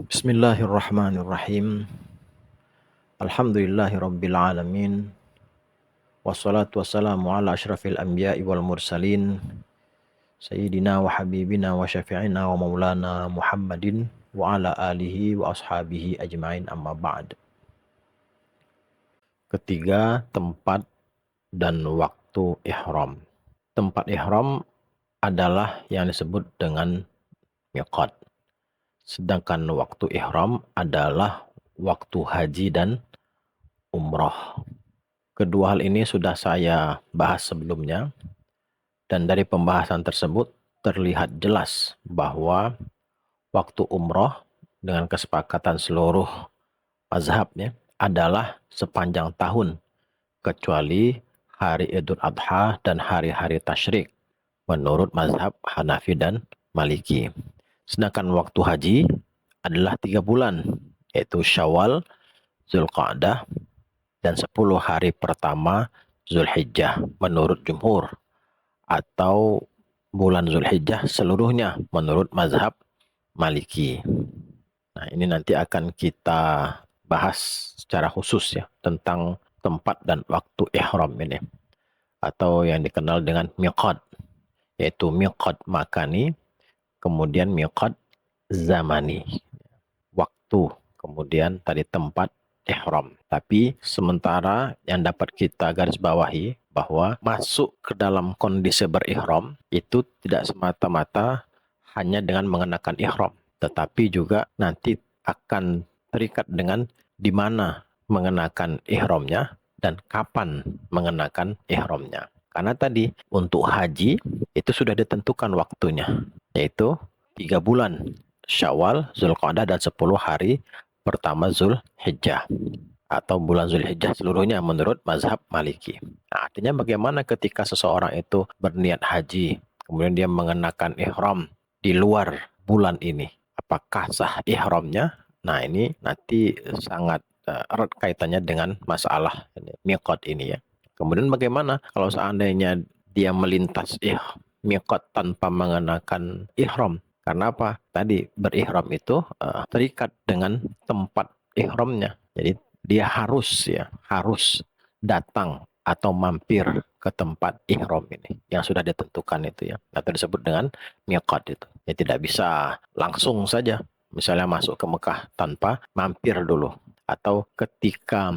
Bismillahirrahmanirrahim. Alhamdulillahirabbil alamin. Wassalatu wassalamu ala asyrafil anbiya'i wal mursalin. Sayyidina wa habibina wa syafi'ina wa maulana Muhammadin wa ala alihi wa ashabihi ajma'in, amma ba'd. Ketiga, tempat dan waktu ihram. Tempat ihram adalah yang disebut dengan miqat. Sedangkan waktu ihram adalah waktu haji dan umrah. Kedua hal ini sudah saya bahas sebelumnya, dan dari pembahasan tersebut terlihat jelas bahwa waktu umrah dengan kesepakatan seluruh mazhabnya adalah sepanjang tahun, kecuali hari Idul Adha dan hari-hari tasyrik menurut mazhab Hanafi dan Maliki. Sedangkan waktu haji adalah 3 bulan, yaitu Syawal, Zulqa'dah, dan 10 hari pertama Zulhijjah menurut jumhur, atau bulan Zulhijjah seluruhnya menurut mazhab Maliki. Nah, ini nanti akan kita bahas secara khusus ya tentang tempat dan waktu ihram ini, atau yang dikenal dengan miqat, yaitu miqat makani, kemudian miqat zamani, waktu, kemudian tadi tempat ihram. Tapi sementara yang dapat kita garis bawahi bahwa masuk ke dalam kondisi berihram itu tidak semata-mata hanya dengan mengenakan ihram, tetapi juga nanti akan terikat dengan di mana mengenakan ihramnya dan kapan mengenakan ihramnya. Karena tadi untuk haji itu sudah ditentukan waktunya, yaitu 3 bulan, Syawal, Zulqa'dah, dan 10 hari pertama Zulhijjah, atau bulan Zulhijjah seluruhnya menurut mazhab Maliki. Nah, artinya bagaimana ketika seseorang itu berniat haji, kemudian dia mengenakan ihram di luar bulan ini, apakah sah ihramnya? Nah, ini nanti sangat erat kaitannya dengan masalah miqat ini ya. Kemudian bagaimana kalau seandainya dia melintas miqat tanpa mengenakan ihram? Karena apa? Tadi berihram itu terikat dengan tempat ihramnya. Jadi dia harus datang atau mampir ke tempat ihram ini yang sudah ditentukan itu ya, atau disebut dengan miqat itu. Ya tidak bisa langsung saja misalnya masuk ke Mekah tanpa mampir dulu, atau ketika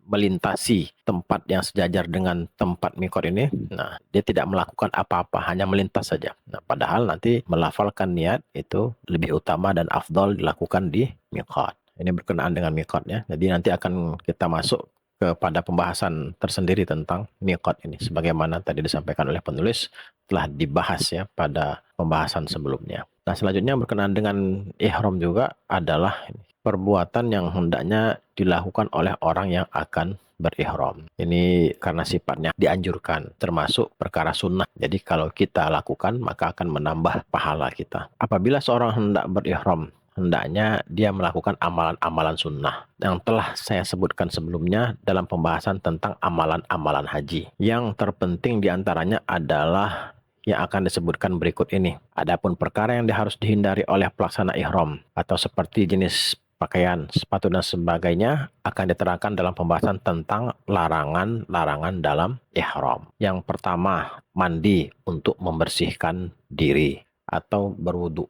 melintasi tempat yang sejajar dengan tempat miqat ini, nah dia tidak melakukan apa-apa, hanya melintas saja. Nah, padahal nanti melafalkan niat itu lebih utama dan afdal dilakukan di miqat. Ini berkenaan dengan miqat ya. Jadi nanti akan kita masuk kepada pembahasan tersendiri tentang miqat ini, sebagaimana tadi disampaikan oleh penulis telah dibahas ya pada pembahasan sebelumnya. Nah, selanjutnya berkenaan dengan ihram juga adalah perbuatan yang hendaknya dilakukan oleh orang yang akan berihram. Ini karena sifatnya dianjurkan, termasuk perkara sunnah. Jadi kalau kita lakukan, maka akan menambah pahala kita. Apabila seorang hendak berihram, hendaknya dia melakukan amalan-amalan sunnah yang telah saya sebutkan sebelumnya dalam pembahasan tentang amalan-amalan haji. Yang terpenting diantaranya adalah yang akan disebutkan berikut ini. Adapun perkara yang harus dihindari oleh pelaksana ihram, atau seperti jenis pakaian, sepatu, dan sebagainya, akan diterangkan dalam pembahasan tentang larangan-larangan dalam ihram. Yang pertama, mandi untuk membersihkan diri atau berwudu.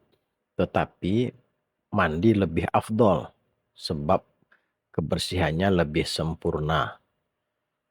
Tetapi mandi lebih afdol sebab kebersihannya lebih sempurna.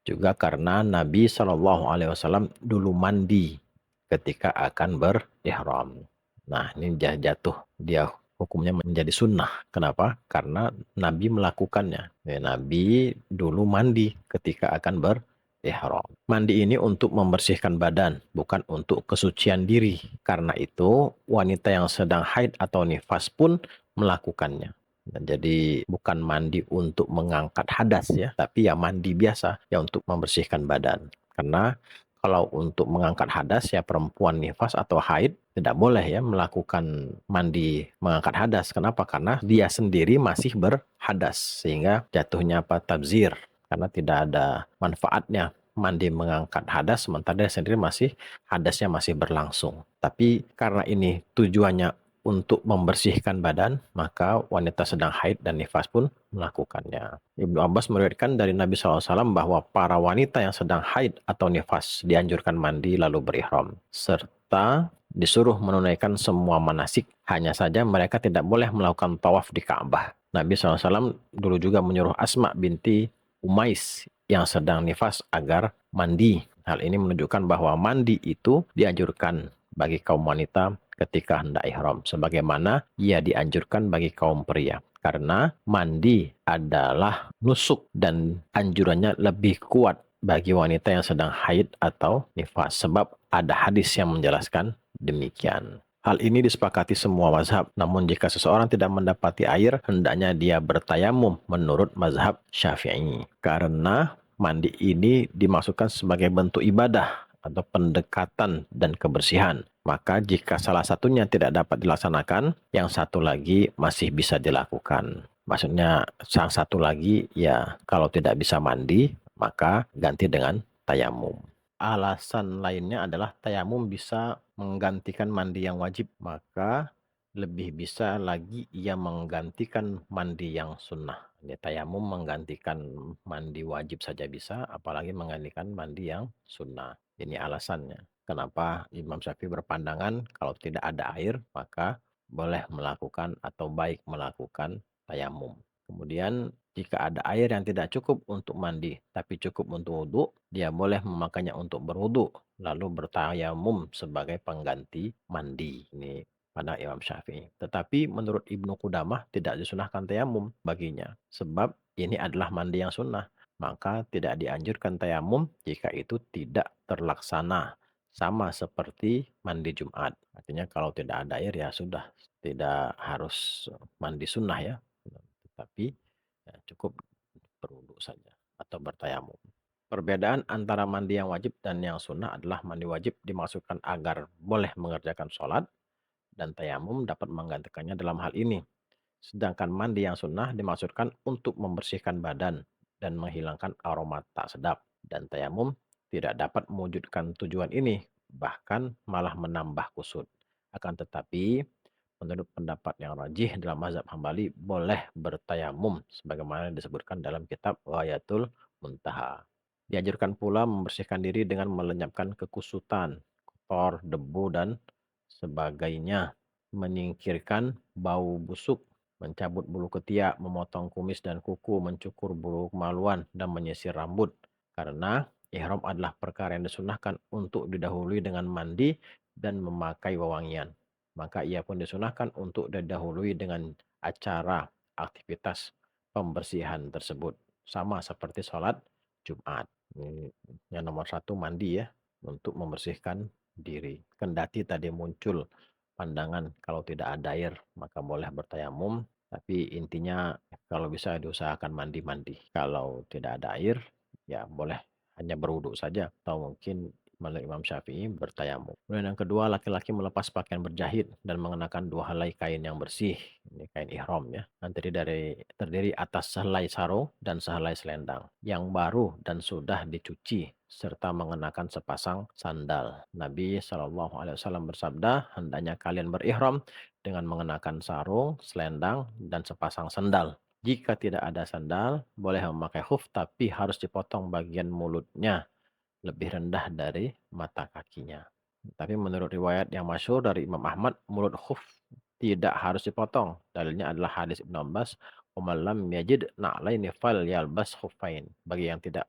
Juga karena Nabi SAW dulu mandi ketika akan berihram. Nah, ini jatuh dia hukumnya menjadi sunnah. Kenapa? Karena Nabi melakukannya. Ya, Nabi dulu mandi ketika akan berihram. Mandi ini untuk membersihkan badan, bukan untuk kesucian diri. Karena itu, wanita yang sedang haid atau nifas pun melakukannya. Nah, jadi bukan mandi untuk mengangkat hadas ya, tapi ya mandi biasa ya untuk membersihkan badan. Karena kalau untuk mengangkat hadas ya perempuan nifas atau haid tidak boleh ya melakukan mandi mengangkat hadas. Kenapa? Karena dia sendiri masih berhadas, sehingga jatuhnya apa? Tabzir, karena tidak ada manfaatnya mandi mengangkat hadas sementara dia sendiri hadasnya masih berlangsung. Tapi karena ini tujuannya untuk membersihkan badan, maka wanita sedang haid dan nifas pun melakukannya. Ibnu Abbas meriwayatkan dari Nabi SAW bahwa para wanita yang sedang haid atau nifas dianjurkan mandi lalu berihram, serta disuruh menunaikan semua manasik. Hanya saja mereka tidak boleh melakukan tawaf di Ka'bah. Nabi SAW dulu juga menyuruh Asma binti Umais yang sedang nifas agar mandi. Hal ini menunjukkan bahwa mandi itu dianjurkan bagi kaum wanita ketika hendak ihram, sebagaimana ia dianjurkan bagi kaum pria. Karena mandi adalah nusuk dan anjurannya lebih kuat bagi wanita yang sedang haid atau nifas, sebab ada hadis yang menjelaskan demikian. Hal ini disepakati semua mazhab, namun jika seseorang tidak mendapati air, hendaknya dia bertayamum menurut mazhab Syafi'i. Karena mandi ini dimaksudkan sebagai bentuk ibadah atau pendekatan dan kebersihan. Maka jika salah satunya tidak dapat dilaksanakan, yang satu lagi masih bisa dilakukan. Maksudnya sang satu lagi ya kalau tidak bisa mandi, maka ganti dengan tayamum. Alasan lainnya adalah tayamum bisa menggantikan mandi yang wajib, maka lebih bisa lagi ia menggantikan mandi yang sunnah. Ini tayamum menggantikan mandi wajib saja bisa, apalagi menggantikan mandi yang sunnah. Ini alasannya. Kenapa Imam Syafi'i berpandangan kalau tidak ada air, maka boleh melakukan atau baik melakukan tayamum. Kemudian jika ada air yang tidak cukup untuk mandi, tapi cukup untuk wudhu, dia boleh memakainya untuk berwudhu, lalu bertayamum sebagai pengganti mandi. Ini pada Imam Syafi'i. Tetapi menurut Ibnu Qudamah tidak disunahkan tayamum baginya, sebab ini adalah mandi yang sunnah. Maka tidak dianjurkan tayamum jika itu tidak terlaksana. Sama seperti mandi Jumat. Artinya kalau tidak ada air ya sudah, tidak harus mandi sunnah ya. Tetapi ya, cukup berwudu saja atau bertayamum. Perbedaan antara mandi yang wajib dan yang sunnah adalah mandi wajib dimaksudkan agar boleh mengerjakan sholat dan tayamum dapat menggantikannya dalam hal ini. Sedangkan mandi yang sunnah dimaksudkan untuk membersihkan badan dan menghilangkan aroma tak sedap. Dan tayamum tidak dapat mewujudkan tujuan ini, bahkan malah menambah kusut. Akan tetapi, menurut pendapat yang rajih dalam mazhab Hambali, boleh bertayamum sebagaimana disebutkan dalam kitab Ghayatul Muntaha. Dianjurkan pula membersihkan diri dengan melenyapkan kekusutan, kotor, debu, dan sebagainya. Menyingkirkan bau busuk, mencabut bulu ketiak, memotong kumis dan kuku, mencukur bulu kemaluan, dan menyisir rambut. Karena ihram adalah perkara yang disunahkan untuk didahului dengan mandi dan memakai wewangian. Maka ia pun disunahkan untuk didahului dengan acara aktivitas pembersihan tersebut. Sama seperti sholat Jumat. Ini yang nomor satu mandi ya, untuk membersihkan diri. Kendati tadi muncul pandangan kalau tidak ada air maka boleh bertayamum, tapi intinya kalau bisa diusahakan mandi-mandi. Kalau tidak ada air ya boleh hanya berwudu saja atau mungkin menurut Imam Syafi'i bertayamum. Kemudian yang kedua, laki-laki melepas pakaian berjahit dan mengenakan dua helai kain yang bersih. Ini kain ihram ya. Nanti terdiri atas sehelai sarung dan sehelai selendang yang baru dan sudah dicuci serta mengenakan sepasang sandal. Nabi SAW bersabda, hendaknya kalian berihram dengan mengenakan sarung, selendang, dan sepasang sandal. Jika tidak ada sandal, boleh memakai khuf tapi harus dipotong bagian mulutnya lebih rendah dari mata kakinya. Tapi menurut riwayat yang masyhur dari Imam Ahmad, mulut khuf tidak harus dipotong. Dalilnya adalah hadis Ibnu Abbas, "Waman lam yajid na'laini fal yalbas khuffain." Bagi yang tidak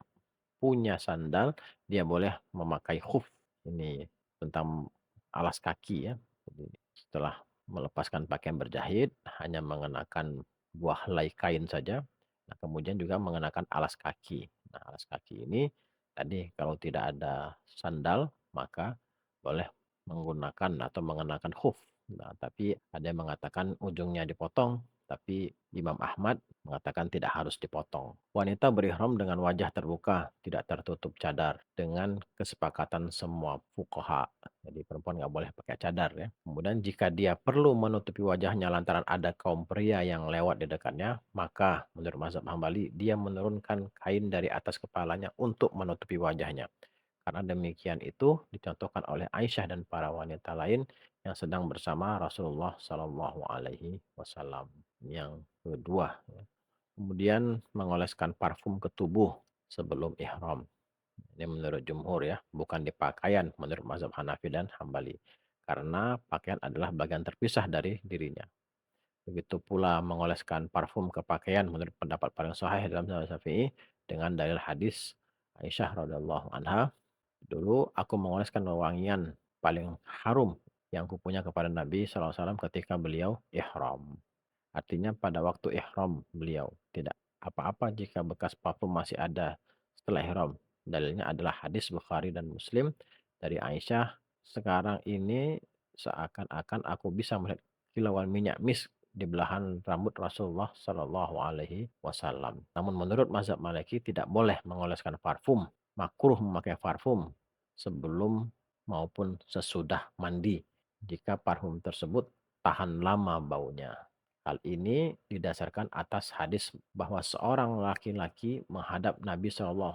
punya sandal, dia boleh memakai khuf. Ini tentang alas kaki ya. Jadi setelah melepaskan pakaian berjahit, hanya mengenakan buah helai kain saja. Nah, kemudian juga mengenakan alas kaki. Nah, alas kaki ini tadi kalau tidak ada sandal, maka boleh menggunakan atau mengenakan khuf. Nah, tapi ada yang mengatakan ujungnya dipotong, tapi Imam Ahmad mengatakan tidak harus dipotong. Wanita berihram dengan wajah terbuka, tidak tertutup cadar, dengan kesepakatan semua fuqaha. Jadi perempuan nggak boleh pakai cadar ya. Kemudian jika dia perlu menutupi wajahnya lantaran ada kaum pria yang lewat di dekatnya, maka menurut mazhab Hambali dia menurunkan kain dari atas kepalanya untuk menutupi wajahnya. Karena demikian itu dicontohkan oleh Aisyah dan para wanita lain yang sedang bersama Rasulullah Shallallahu Alaihi Wasallam. Yang kedua, ya. Kemudian mengoleskan parfum ke tubuh sebelum ihram. Ini menurut jumhur ya, bukan di pakaian menurut mazhab Hanafi dan Hambali. Karena pakaian adalah bagian terpisah dari dirinya. Begitu pula mengoleskan parfum ke pakaian menurut pendapat paling sahih dalam mazhab Syafi'i dengan dalil hadis Aisyah radhiallahu anha. Dulu aku mengoleskan wewangian paling harum yang kupunya kepada Nabi SAW ketika beliau ihram. Artinya pada waktu ihram beliau tidak apa-apa jika bekas parfum masih ada setelah ihram. Dalilnya adalah hadis Bukhari dan Muslim dari Aisyah. Sekarang ini seakan-akan aku bisa melihat kilauan minyak misk di belahan rambut Rasulullah Shallallahu Alaihi Wasallam. Namun menurut mazhab Maliki tidak boleh mengoleskan parfum, makruh memakai parfum sebelum maupun sesudah mandi jika parfum tersebut tahan lama baunya. Hal ini didasarkan atas hadis bahwa seorang laki-laki menghadap Nabi SAW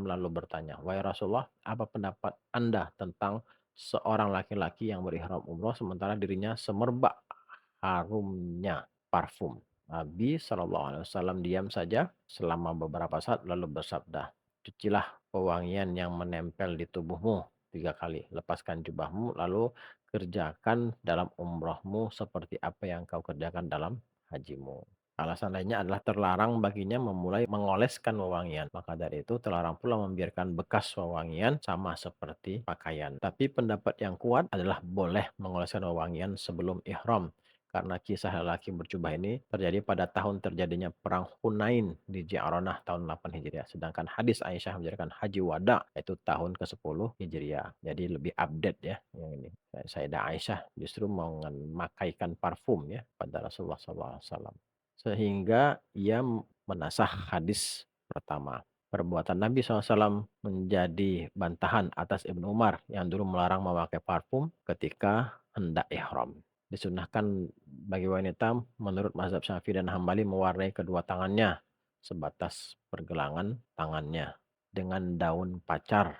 lalu bertanya, "Wahai Rasulullah, apa pendapat Anda tentang seorang laki-laki yang berihram umroh sementara dirinya semerbak harumnya parfum?" Nabi SAW diam saja selama beberapa saat lalu bersabda, "Cucilah pewangian yang menempel di tubuhmu 3 kali. Lepaskan jubahmu lalu kerjakan dalam umrohmu seperti apa yang kau kerjakan dalam hajimu." Alasan lainnya adalah terlarang baginya memulai mengoleskan wewangian. Maka dari itu terlarang pula membiarkan bekas wewangian sama seperti pakaian. Tapi pendapat yang kuat adalah boleh mengoleskan wewangian sebelum ihram. Karena kisah lelaki berjubah ini terjadi pada tahun terjadinya perang Hunain di Ji'aranah tahun 8 Hijriah. Sedangkan hadis Aisyah menjadikan haji wada yaitu tahun ke-10 Hijriah. Jadi lebih update ya yang ini. Sayyidah Aisyah justru memakaikan parfum ya pada Rasulullah SAW. Sehingga ia menasah hadis pertama. Perbuatan Nabi SAW menjadi bantahan atas Ibnu Umar yang dulu melarang memakai parfum ketika hendak ihram. Disunahkan bagi wanita menurut mazhab Syafi'i dan Hambali mewarnai kedua tangannya sebatas pergelangan tangannya dengan daun pacar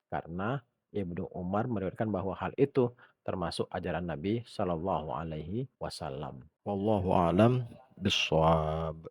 karena Ibnu Umar meriwayatkan bahwa hal itu termasuk ajaran Nabi Shallallahu Alaihi Wasallam. Wallahu a'lam bishawab.